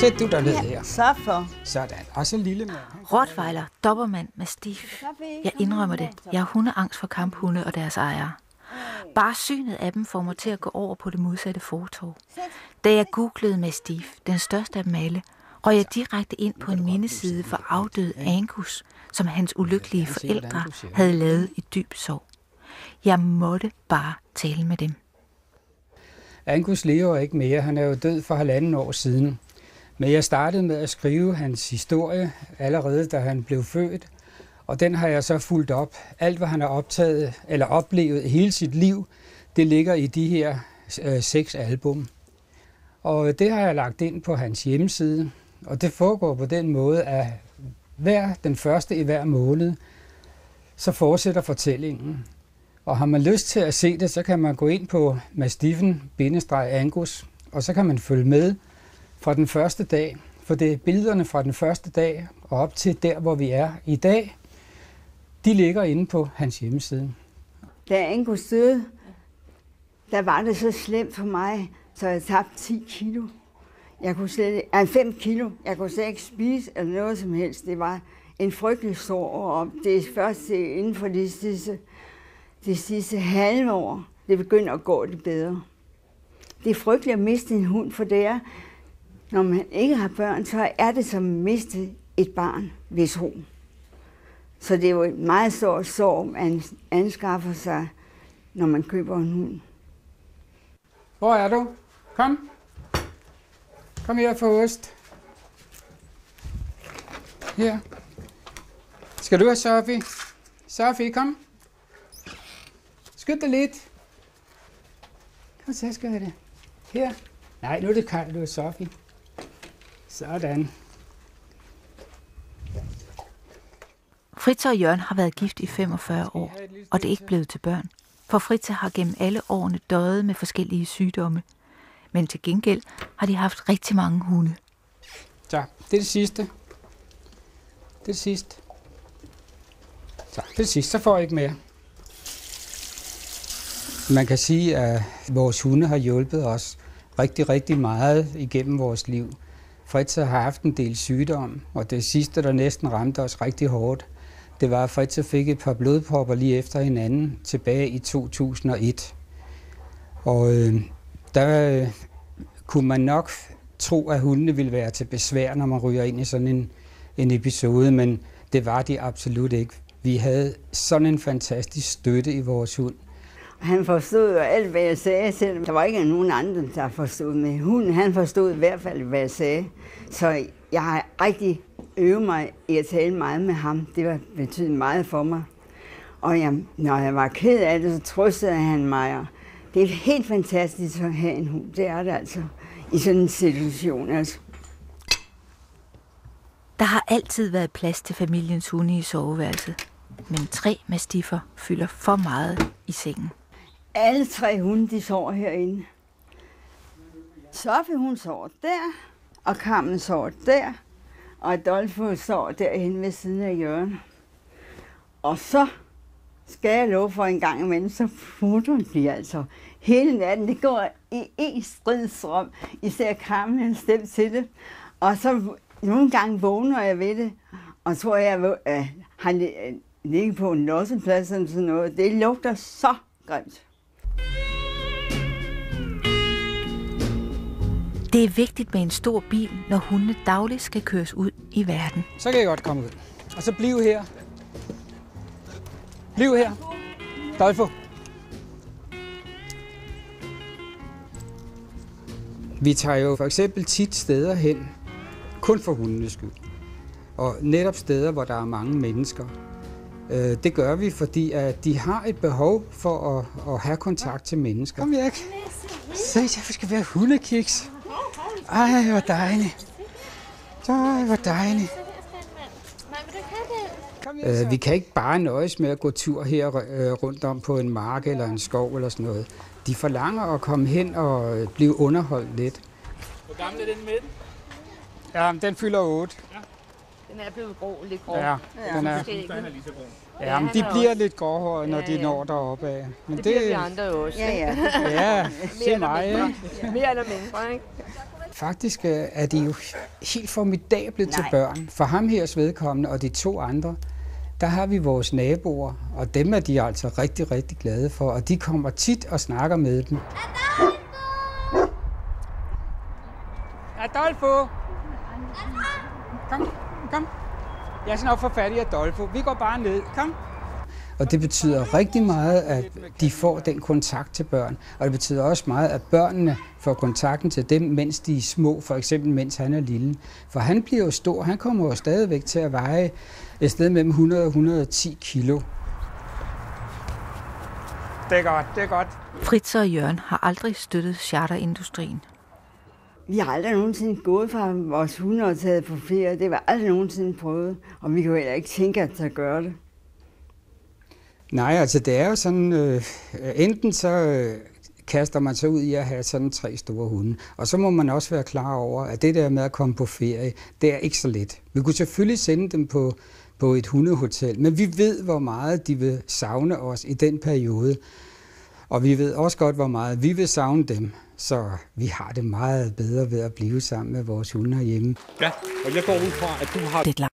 Sæt du dig ned her. Så for. Sådan. Og så lille mand. Rottweiler, dobermand med Stiff. Jeg indrømmer det. Jeg har hundeangst for kamphunde og deres ejere. Bare synet af dem får mig til at gå over på det modsatte fortov. Da jeg googlede med Stiff, den største af dem alle, røg jeg direkte ind på en mindeside for afdød Angus, som hans ulykkelige forældre havde lavet i dyb sorg. Jeg måtte bare tale med dem. Angus lever ikke mere. Han er jo død for 1,5 år siden. Men jeg startede med at skrive hans historie allerede, da han blev født. Og den har jeg så fulgt op. Alt, hvad han har optaget eller oplevet hele sit liv, det ligger i de her 6 album. Og det har jeg lagt ind på hans hjemmeside. Og det foregår på den måde, at den første i hver måned, så fortsætter fortællingen. Og har man lyst til at se det, så kan man gå ind på mastiffen-angus, og så kan man følge med fra den første dag. For det er billederne fra den første dag og op til der, hvor vi er i dag, de ligger inde på hans hjemmeside. Da Angus døde, der var det så slemt for mig, så jeg tabte 10 kilo. 5 kilo. Jeg kunne slet ikke spise eller noget som helst. Det var en frygtelig sorg, og det er først inden for det sidste halve år, det begynder at gå lidt bedre. Det er frygteligt at miste en hund, for det er, når man ikke har børn, så er det som at miste et barn ved ro. Så det er jo et meget stort sorg, man anskaffer sig, når man køber en hund. Hvor er du? Kom. Kom her for ost. Her. Skal du have Sofie? Sofie, kom. Skynd dig lidt. Kom så, skal jeg have det. Her. Nej, nu er det Karl, du er Sofie. Sådan. Fritze og Jørgen har været gift i 45 år, og det er ikke blevet til børn. For Fritze har gennem alle årene døjet med forskellige sygdomme. Men til gengæld har de haft rigtig mange hunde. Så, det er det sidste. Det er det sidste. Så, det er det sidste. Så får jeg ikke mere. Man kan sige, at vores hunde har hjulpet os rigtig, rigtig meget igennem vores liv. Fritze har haft en del sygdom, og det sidste, der næsten ramte os rigtig hårdt, det var, at Fritze fik et par blodpropper lige efter hinanden tilbage i 2001. Og der kunne man nok tro, at hundene ville være til besvær, når man ryger ind i sådan en episode, men det var de absolut ikke. Vi havde sådan en fantastisk støtte i vores hund. Han forstod jo alt, hvad jeg sagde, selvom der var ikke nogen andre, der forstod med hunden. Han forstod i hvert fald, hvad jeg sagde. Så jeg har rigtig øvet mig i at tale meget med ham. Det var betydet meget for mig. Og når jeg var ked af det, så trøstede han mig. Og det er helt fantastisk at have en hund. Det er det altså i sådan en situation. Altså. Der har altid været plads til familiens hunde i soveværelset. Men 3 mastiffer fylder for meget i sengen. Alle 3 hunde, de sover herinde. Sofie, hun sover der, og Carmen sover der, og Adolfo sover derhen ved siden af Jørgen. Og så skal jeg love for en gang imellem, så putter de altså hele natten. Det går i en stridsrum, især Carmen har stemt til det. Og så nogle gange vågner jeg ved det, og tror jeg har ligget på en losseplads eller sådan noget. Det lugter så grimt. Det er vigtigt med en stor bil, når hundene dagligt skal køres ud i verden. Så kan jeg godt komme ud. Og så bliv her. Bliv her. Adolfo. Vi tager jo for eksempel tit steder hen, kun for hundenes skyld. Og netop steder, hvor der er mange mennesker. Det gør vi, fordi at de har et behov for at have kontakt til mennesker. Kom væk. Se, jeg skal være hundekiks. Ej, hvor dejligt. Ej, hvor dejligt. Vi kan ikke bare nøjes med at gå tur her rundt om på en mark eller en skov eller sådan noget. De forlanger at komme hen og blive underholdt lidt. Hvor gammel er den med den? Ja, den fylder 8. Ja. Den er blevet grå, lidt grå. Ja, den er. Han er lige så grå. Ja, men de bliver lidt gråhårede, når de når deroppe af. Men det bliver vi andre jo også. Ja. Ja, se mig, ikke? Mere eller mindre, ikke? Faktisk er de jo helt formidable til børn. For ham hers vedkommende og de 2 andre, der har vi vores naboer, og dem er de altså rigtig, rigtig glade for, og de kommer tit og snakker med dem. Adolfo! Kom. Jeg skal nok få fat i Adolfo. Vi går bare ned. Kom. Og det betyder rigtig meget, at de får den kontakt til børn. Og det betyder også meget, at børnene får kontakten til dem, mens de er små, for eksempel mens han er lille. For han bliver jo stor. Han kommer jo stadigvæk til at veje et sted mellem 100 og 110 kilo. Det er godt. Fritz og Jørgen har aldrig støttet charterindustrien. Vi har aldrig nogensinde gået fra vores hunde og taget på ferie. Det var aldrig nogensinde prøvet, og vi kan jo heller ikke tænke os at gøre det. Nej, altså det er jo sådan, enten så kaster man sig ud i at have sådan 3 store hunde, og så må man også være klar over, at det der med at komme på ferie, det er ikke så let. Vi kunne selvfølgelig sende dem på et hundehotel, men vi ved, hvor meget de vil savne os i den periode. Og vi ved også godt, hvor meget vi vil savne dem, så vi har det meget bedre ved at blive sammen med vores hunde herhjemme. Ja, og jeg går ud fra, at du har